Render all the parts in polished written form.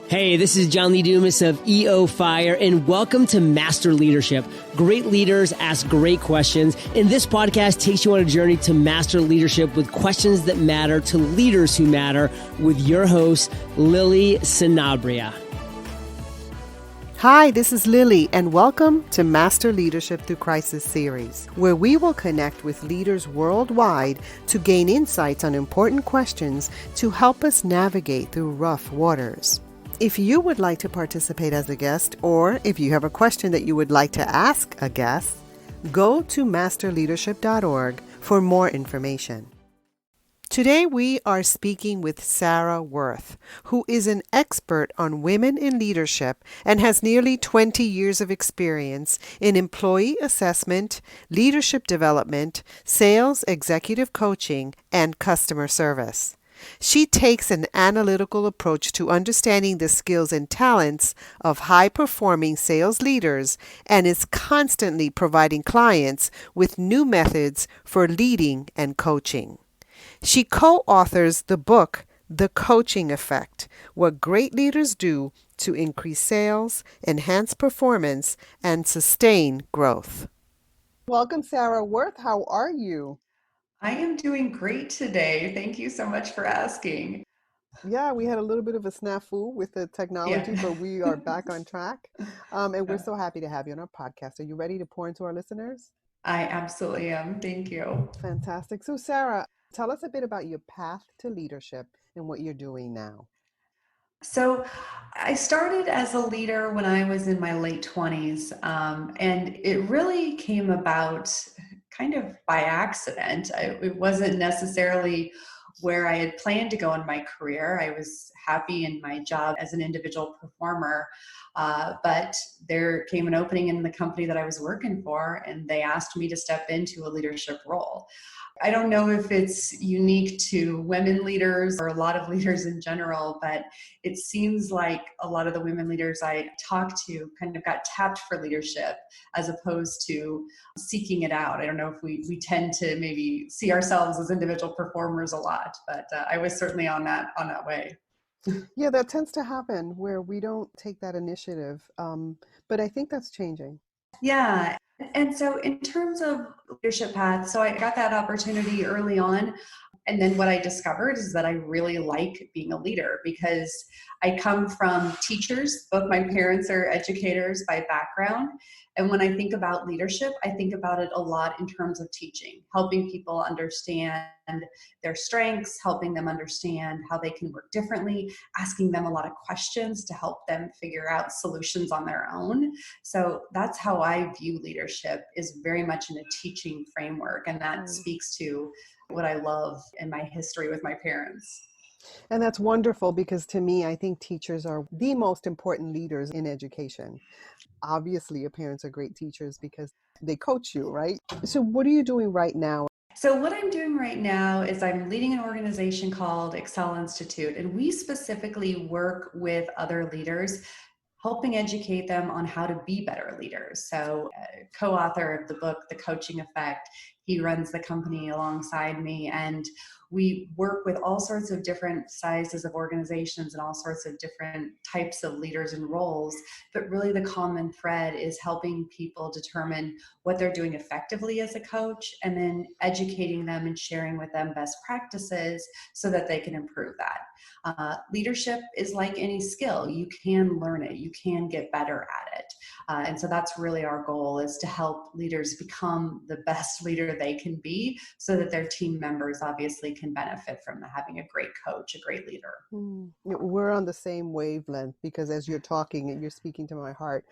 Hey, this is John Lee Dumas of EO Fire, and welcome to Master Leadership. Great leaders ask great questions, and this podcast takes you on a journey to master leadership with questions that matter to leaders who matter with your host, Lily Sanabria. Hi, this is Lily, and welcome to Master Leadership Through Crisis series, where we will connect with leaders worldwide to gain insights on important questions to help us navigate through rough waters. If you would like to participate as a guest, or if you have a question that you would like to ask a guest, go to masterleadership.org for more information. Today we are speaking with Sarah Wirth, who is an expert on women in leadership and has nearly 20 years of experience in employee assessment, leadership development, sales, executive coaching, and customer service. She takes an analytical approach to understanding the skills and talents of high-performing sales leaders and is constantly providing clients with new methods for leading and coaching. She co-authors the book, The Coaching Effect, What Great Leaders Do to Increase Sales, Enhance Performance, and Sustain Growth. Welcome, Sarah Wirth. How are you? I am doing great today. Thank you so much for asking. Yeah, we had a little bit of a snafu with the technology, but we are back on track. And we're so happy to have you on our podcast. Are you ready to pour into our listeners? I absolutely am. Thank you. Fantastic. So, Sarah, tell us a bit about your path to leadership and what you're doing now. So I started as a leader when I was in my late 20s, and it really came about kind of by accident. It wasn't necessarily where I had planned to go in my career. I was happy in my job as an individual performer, but there came an opening in the company that I was working for, and they asked me to step into a leadership role. I don't know if it's unique to women leaders or a lot of leaders in general, but it seems like a lot of the women leaders I talked to kind of got tapped for leadership as opposed to seeking it out. I don't know if we tend to maybe see ourselves as individual performers a lot, but I was certainly on that way. Yeah, that tends to happen where we don't take that initiative. But I think that's changing. Yeah. And so in terms of leadership paths, so I got that opportunity early on. And then what I discovered is that I really like being a leader because I come from teachers. Both my parents are educators by background. And when I think about leadership, I think about it a lot in terms of teaching, helping people understand their strengths, helping them understand how they can work differently, asking them a lot of questions to help them figure out solutions on their own. So that's how I view leadership, is very much in a teaching framework. And that speaks to what I love in my history with my parents. And that's wonderful because to me, I think teachers are the most important leaders in education. Obviously, your parents are great teachers because they coach you, right? So what are you doing right now? So what I'm doing right now is I'm leading an organization called Excel Institute, and we specifically work with other leaders, helping educate them on how to be better leaders. So co-author of the book, The Coaching Effect, he runs the company alongside me, and we work with all sorts of different sizes of organizations and all sorts of different types of leaders and roles. But really the common thread is helping people determine what they're doing effectively as a coach, and then educating them and sharing with them best practices so that they can improve that. Leadership is like any skill. You can learn it. You can get better at it. And so that's really our goal, is to help leaders become the best leader they can be so that their team members obviously can benefit from having a great coach, a great leader. We're on the same wavelength because as you're talking and you're speaking to my heart.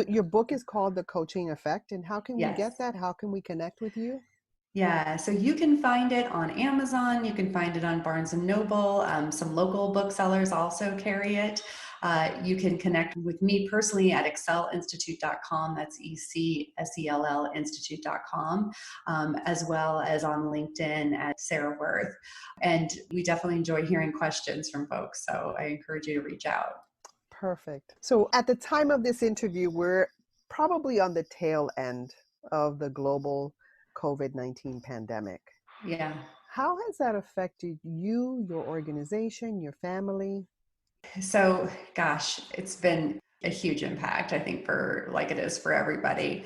Your book is called The Coaching Effect. And how can we get that? How can we connect with you? Yeah, so you can find it on Amazon. You can find it on Barnes and Noble. Some local booksellers also carry it. You can connect with me personally at excellinstitute.com. That's ECSELL institute.com, as well as on LinkedIn at Sarah Wirth. And we definitely enjoy hearing questions from folks. So I encourage you to reach out. Perfect. So at the time of this interview, we're probably on the tail end of the global COVID-19 pandemic. Yeah. How has that affected you, your organization, your family? So, gosh, it's been a huge impact, I think, for like it is for everybody.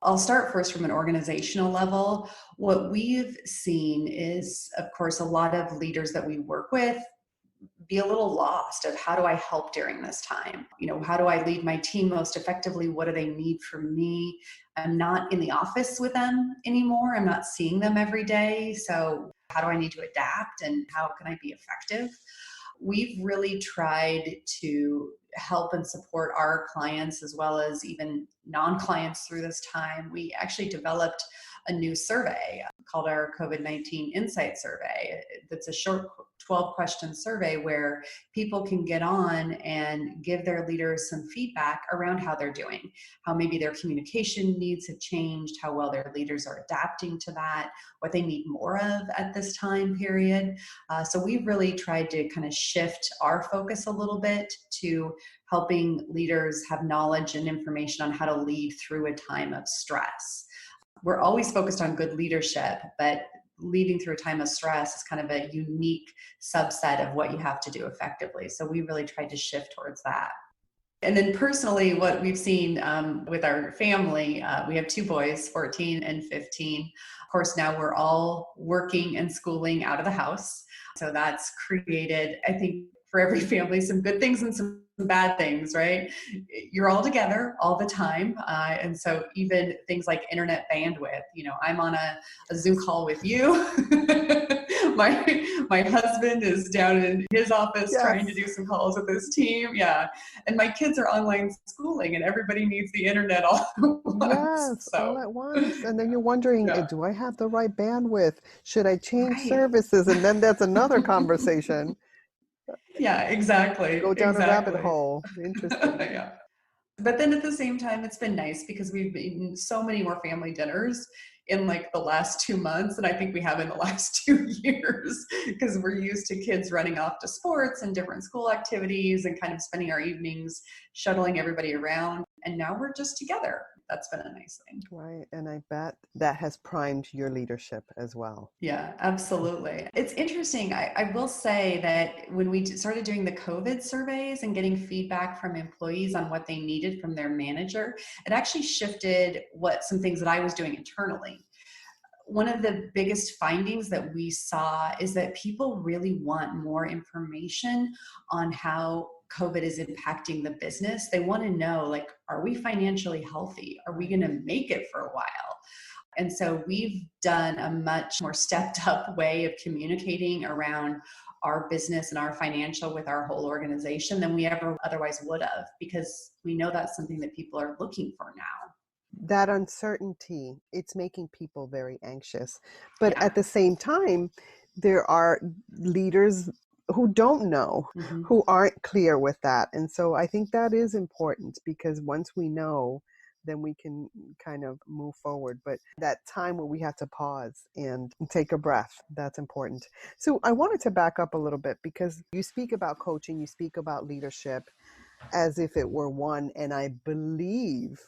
I'll start first from an organizational level. What we've seen is, of course, a lot of leaders that we work with be a little lost of how do I help during this time? How do I lead my team most effectively? What do they need from me? I'm not in the office with them anymore. I'm not seeing them every day. So, how do I need to adapt and how can I be effective? We've really tried to help and support our clients as well as even non-clients through this time. We actually developed a new survey called our COVID-19 Insight Survey. That's a short 12-question survey where people can get on and give their leaders some feedback around how they're doing, how maybe their communication needs have changed, how well their leaders are adapting to that, what they need more of at this time period. So we've really tried to kind of shift our focus a little bit to helping leaders have knowledge and information on how to lead through a time of stress. We're always focused on good leadership, but leading through a time of stress is kind of a unique subset of what you have to do effectively. So we really tried to shift towards that. And then personally, what we've seen with our family, we have two boys, 14 and 15. Of course, now we're all working and schooling out of the house. So that's created, I think, for every family, some good things and some bad things, right? You're all together all the time. And so even things like internet bandwidth, I'm on a Zoom call with you. my husband is down in his office trying to do some calls with his team. Yeah. And my kids are online schooling and everybody needs the internet all at once. Yes, all at once. And then you're wondering, Yeah. do I have the right bandwidth? Should I change Right. services? And then that's another conversation. Yeah, exactly. Go down a rabbit Exactly. hole. Interesting. Yeah. But then at the same time, it's been nice because we've eaten so many more family dinners in like the last 2 months than I think we have in the last 2 years because we're used to kids running off to sports and different school activities and kind of spending our evenings shuttling everybody around. And now we're just together. That's been a nice thing. Right. And I bet that has primed your leadership as well. Yeah, absolutely. It's interesting. I will say that when we started doing the COVID surveys and getting feedback from employees on what they needed from their manager, it actually shifted some things that I was doing internally. One of the biggest findings that we saw is that people really want more information on how COVID is impacting the business. They want to know, like, are we financially healthy? Are we going to make it for a while? And so we've done a much more stepped up way of communicating around our business and our financial with our whole organization than we ever otherwise would have, because we know that's something that people are looking for now. That uncertainty, it's making people very anxious. But Yeah. at the same time, there are leaders who don't know, Mm-hmm. who aren't clear with that. And so I think that is important because once we know, then we can kind of move forward. But that time where we have to pause and take a breath, that's important. So I wanted to back up a little bit because you speak about coaching, you speak about leadership as if it were one. And I believe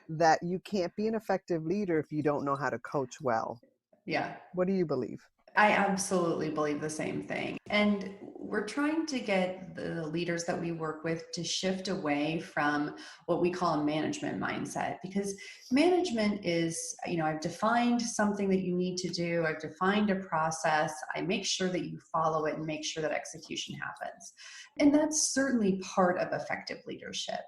that you can't be an effective leader if you don't know how to coach well. Yeah. What do you believe? I absolutely believe the same thing. And we're trying to get the leaders that we work with to shift away from what we call a management mindset, because management is, I've defined something that you need to do. I've defined a process. I make sure that you follow it and make sure that execution happens. And that's certainly part of effective leadership.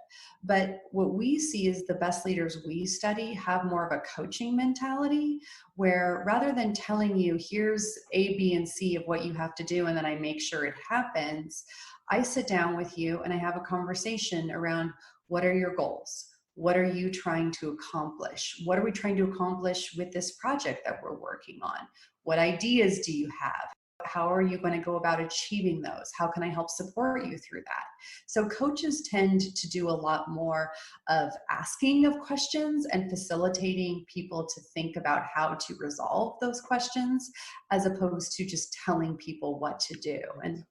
But what we see is the best leaders we study have more of a coaching mentality, where rather than telling you, here's A, B, and C of what you have to do, and then I make sure it happens, I sit down with you and I have a conversation around what are your goals? What are you trying to accomplish? What are we trying to accomplish with this project that we're working on? What ideas do you have? How are you going to go about achieving those? How can I help support you through that? So coaches tend to do a lot more of asking of questions and facilitating people to think about how to resolve those questions, as opposed to just telling people what to do. And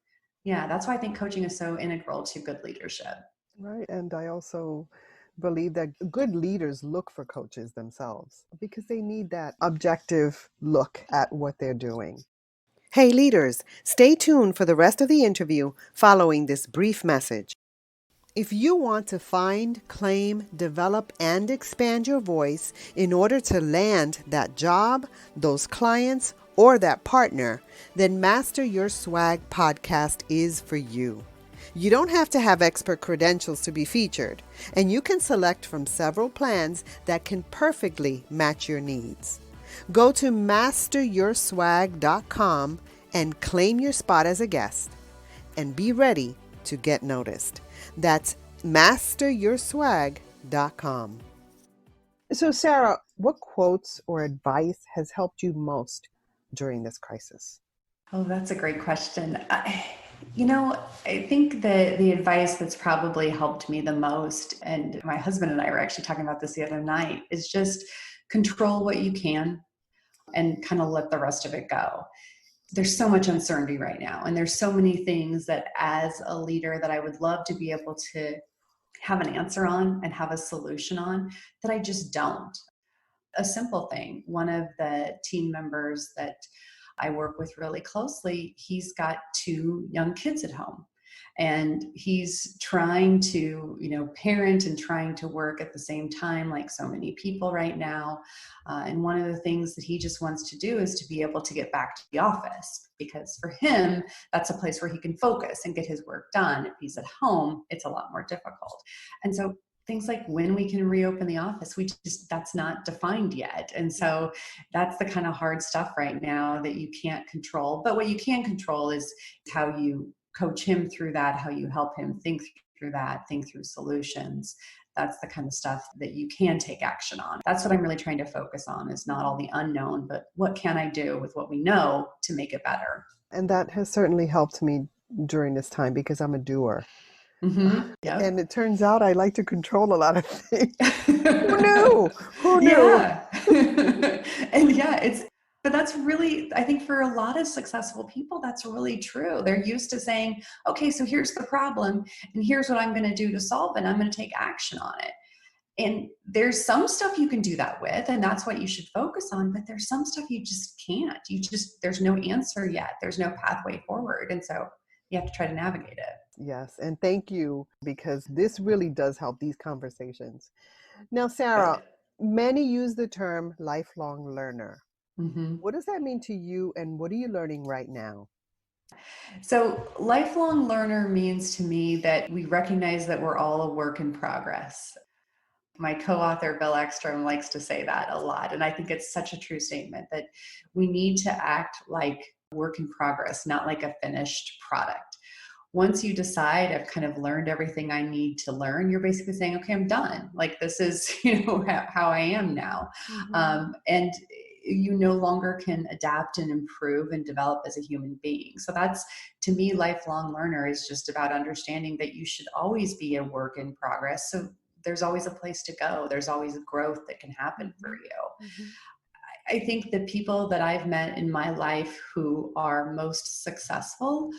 yeah, that's why I think coaching is so integral to good leadership. Right. And I also believe that good leaders look for coaches themselves because they need that objective look at what they're doing. Hey leaders, stay tuned for the rest of the interview following this brief message. If you want to find, claim, develop, and expand your voice in order to land that job, those clients, or that partner, then Master Your Swag podcast is for you. You don't have to have expert credentials to be featured, and you can select from several plans that can perfectly match your needs. Go to masteryourswag.com and claim your spot as a guest, and be ready to get noticed. That's masteryourswag.com. So, Sarah, what quotes or advice has helped you most during this crisis? Oh, that's a great question. I think the advice that's probably helped me the most, and my husband and I were actually talking about this the other night, is just control what you can and kind of let the rest of it go. There's so much uncertainty right now, and there's so many things that as a leader that I would love to be able to have an answer on and have a solution on that I just don't. A simple thing, one of the team members that I work with really closely, he's got two young kids at home, and he's trying to, parent and trying to work at the same time, like so many people right now. And one of the things that he just wants to do is to be able to get back to the office, because for him, that's a place where he can focus and get his work done. If he's at home, it's a lot more difficult. And so things like when we can reopen the office, that's not defined yet. And so that's the kind of hard stuff right now that you can't control. But what you can control is how you coach him through that, how you help him think through that, think through solutions. That's the kind of stuff that you can take action on. That's what I'm really trying to focus on, is not all the unknown, but what can I do with what we know to make it better? And that has certainly helped me during this time because I'm a doer. Mm-hmm. Yep. And it turns out I like to control a lot of things. Who knew? Who knew? Yeah. But that's really, I think for a lot of successful people, that's really true. They're used to saying, okay, so here's the problem and here's what I'm going to do to solve it. I'm going to take action on it. And there's some stuff you can do that with, and that's what you should focus on. But there's some stuff you just can't. There's no answer yet. There's no pathway forward. And so you have to try to navigate it. Yes. And thank you, because this really does help these conversations. Now, Sarah, many use the term lifelong learner. Mm-hmm. What does that mean to you, and what are you learning right now? So lifelong learner means to me that we recognize that we're all a work in progress. My co-author, Bill Ekstrom, likes to say that a lot. And I think it's such a true statement that we need to act like work in progress, not like a finished product. Once you decide I've kind of learned everything I need to learn, you're basically saying, okay, I'm done. Like this is, how I am now. Mm-hmm. And you no longer can adapt and improve and develop as a human being. So that's, to me, lifelong learner is just about understanding that you should always be a work in progress. So there's always a place to go. There's always a growth that can happen for you. Mm-hmm. I think the people that I've met in my life who are most successful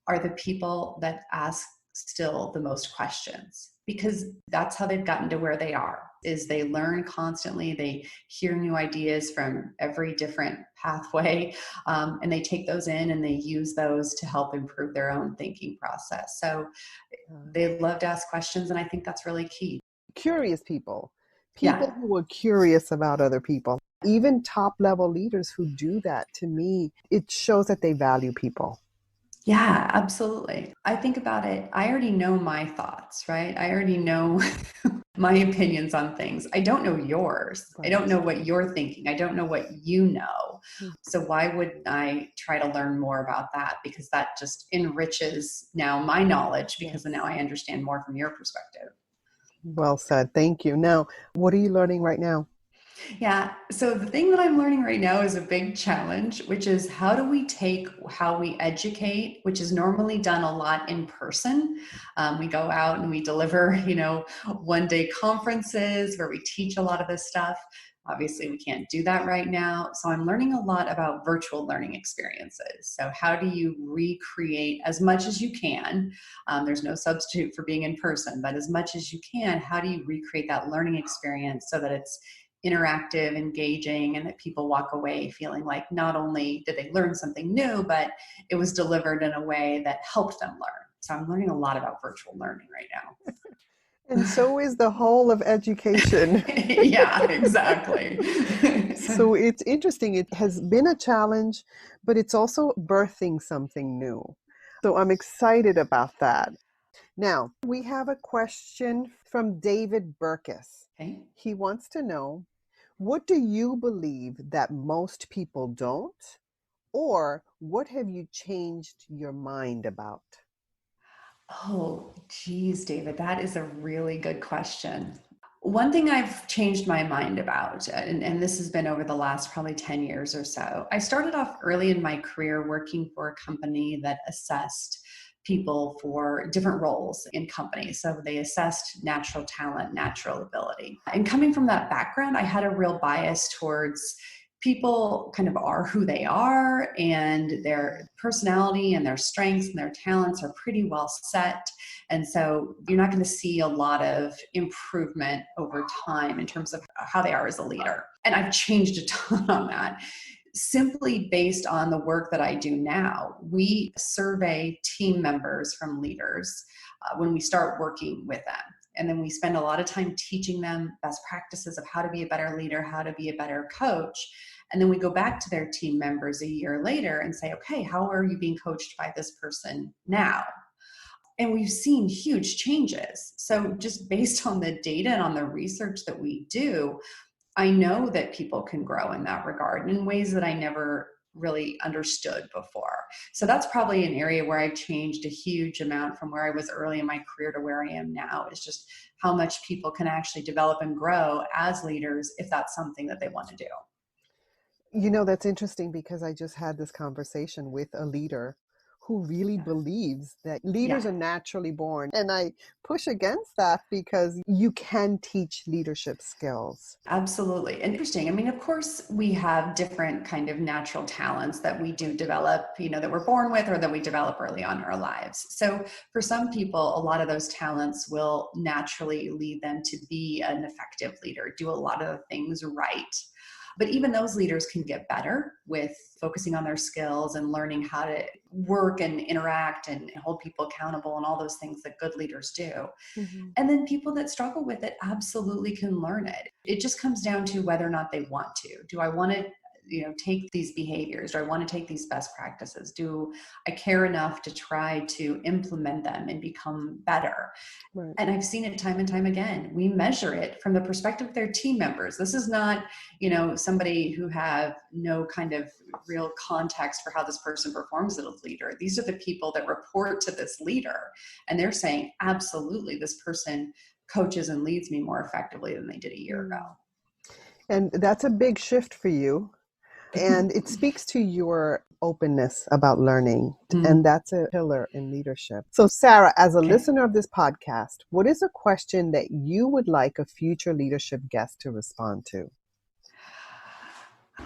are the people that ask still the most questions, because that's how they've gotten to where they are, is they learn constantly. They hear new ideas from every different pathway, and they take those in and they use those to help improve their own thinking process. So they love to ask questions, and I think that's really key. Curious people Yeah. who are curious about other people, even top level leaders who do that, to me, it shows that they value people. Yeah, absolutely. I think about it. I already know my thoughts, right? I already know my opinions on things. I don't know yours. I don't know what you're thinking. I don't know what you know. So why wouldn't I try to learn more about that? Because that just enriches now my knowledge, because now I understand more from your perspective. Well said. Thank you. Now, what are you learning right now? Yeah. So the thing that I'm learning right now is a big challenge, which is how do we take how we educate, which is normally done a lot in person. We go out and we deliver, one-day conferences where we teach a lot of this stuff. Obviously, we can't do that right now. So I'm learning a lot about virtual learning experiences. So how do you recreate as much as you can? There's no substitute for being in person, but as much as you can, how do you recreate that learning experience so that it's interactive, engaging, and that people walk away feeling like not only did they learn something new, but it was delivered in a way that helped them learn. So I'm learning a lot about virtual learning right now. And so is the whole of education. Yeah, exactly. So it's interesting. It has been a challenge, but it's also birthing something new. So I'm excited about that. Now, we have a question from David Burkus. Okay. He wants to know, what do you believe that most people don't? Or what have you changed your mind about? Oh, geez, David, that is a really good question. One thing I've changed my mind about, and this has been over the last probably 10 years or so, I started off early in my career working for a company that assessed people for different roles in companies. So they assessed natural talent, natural ability. And coming from that background, I had a real bias towards people kind of are who they are, and their personality and their strengths and their talents are pretty well set. And so you're not going to see a lot of improvement over time in terms of how they are as a leader. And I've changed a ton on that. Simply based on the work that I do now, we survey team members from leaders when we start working with them. And then we spend a lot of time teaching them best practices of how to be a better leader, how to be a better coach. And then we go back to their team members a year later and say, okay, how are you being coached by this person now? And we've seen huge changes. So just based on the data and on the research that we do, I know that people can grow in that regard in ways that I never really understood before. So that's probably an area where I've changed a huge amount from where I was early in my career to where I am now, is just how much people can actually develop and grow as leaders if that's something that they want to do. You know, that's interesting because I just had this conversation with a leader who really believes that leaders Yeah. are naturally born. And I push against that because you can teach leadership skills. Absolutely. Interesting. I mean, of course, we have different kind of natural talents that we do develop, that we're born with or that we develop early on in our lives. So for some people, a lot of those talents will naturally lead them to be an effective leader, do a lot of the things right. But even those leaders can get better with focusing on their skills and learning how to work and interact and hold people accountable and all those things that good leaders do. Mhm. And then people that struggle with it absolutely can learn it. It just comes down to whether or not they want to. Do I want to, take these behaviors? Do I want to take these best practices? Do I care enough to try to implement them and become better? Right. And I've seen it time and time again. We measure it from the perspective of their team members. This is not, somebody who have no kind of real context for how this person performs as a leader. These are the people that report to this leader. And they're saying, absolutely, this person coaches and leads me more effectively than they did a year ago. And that's a big shift for you. And it speaks to your openness about learning. And that's a pillar in leadership. So, Sarah, as a listener of this podcast, what is a question that you would like a future leadership guest to respond to?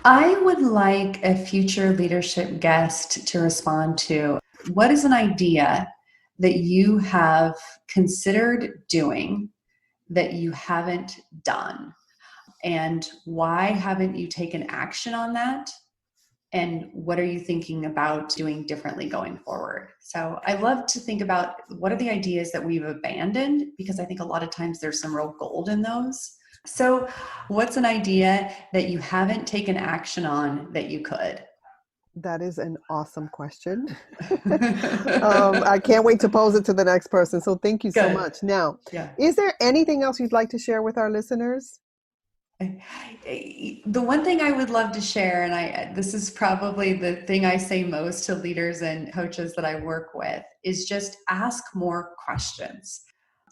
I would like a future leadership guest to respond to, what is an idea that you have considered doing that you haven't done? And why haven't you taken action on that? And what are you thinking about doing differently going forward? So I love to think about what are the ideas that we've abandoned, because I think a lot of times there's some real gold in those. So what's an idea that you haven't taken action on that you could? That is an awesome question. I can't wait to pose it to the next person. So thank you so Good. much. Now, Yeah. is there anything else you'd like to share with our listeners? The one thing I would love to share, and this is probably the thing I say most to leaders and coaches that I work with, is just ask more questions.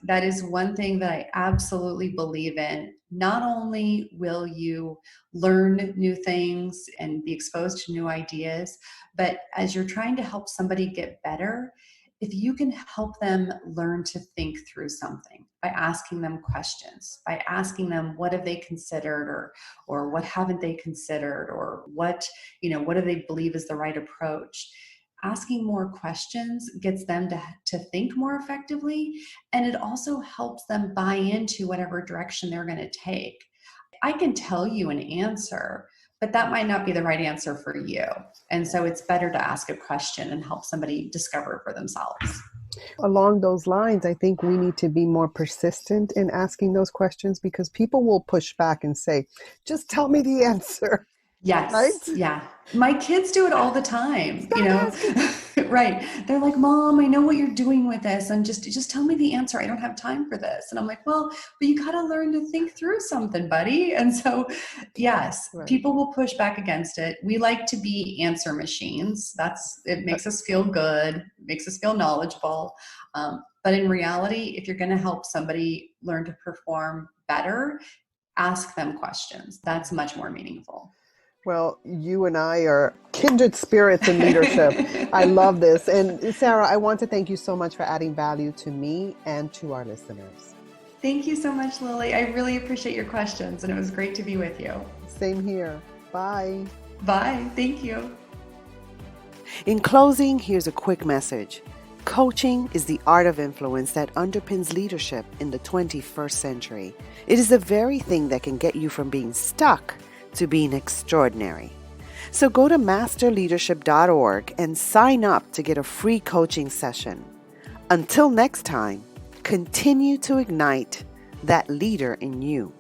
That is one thing that I absolutely believe in. Not only will you learn new things and be exposed to new ideas, but as you're trying to help somebody get better, if you can help them learn to think through something by asking them questions, by asking them what have they considered, or what haven't they considered, or what do they believe is the right approach? Asking more questions gets them to think more effectively, and it also helps them buy into whatever direction they're going to take. I can tell you an answer, but that might not be the right answer for you. And so it's better to ask a question and help somebody discover it for themselves. Along those lines, I think we need to be more persistent in asking those questions, because people will push back and say, just tell me the answer. Yes. Right? Yeah. My kids do it all the time, Stop asking. right. They're like, Mom, I know what you're doing with this. And just tell me the answer. I don't have time for this. And I'm like, well, but you got to learn to think through something, buddy. And so, yes, Right. People will push back against it. We like to be answer machines. It makes us feel good, makes us feel knowledgeable. But in reality, if you're going to help somebody learn to perform better, ask them questions. That's much more meaningful. Well, you and I are kindred spirits in leadership. I love this. And Sarah, I want to thank you so much for adding value to me and to our listeners. Thank you so much, Lily. I really appreciate your questions, and it was great to be with you. Same here. Bye. Bye. Thank you. In closing, here's a quick message. Coaching is the art of influence that underpins leadership in the 21st century. It is the very thing that can get you from being stuck to being extraordinary. So go to masterleadership.org and sign up to get a free coaching session. Until next time, continue to ignite that leader in you.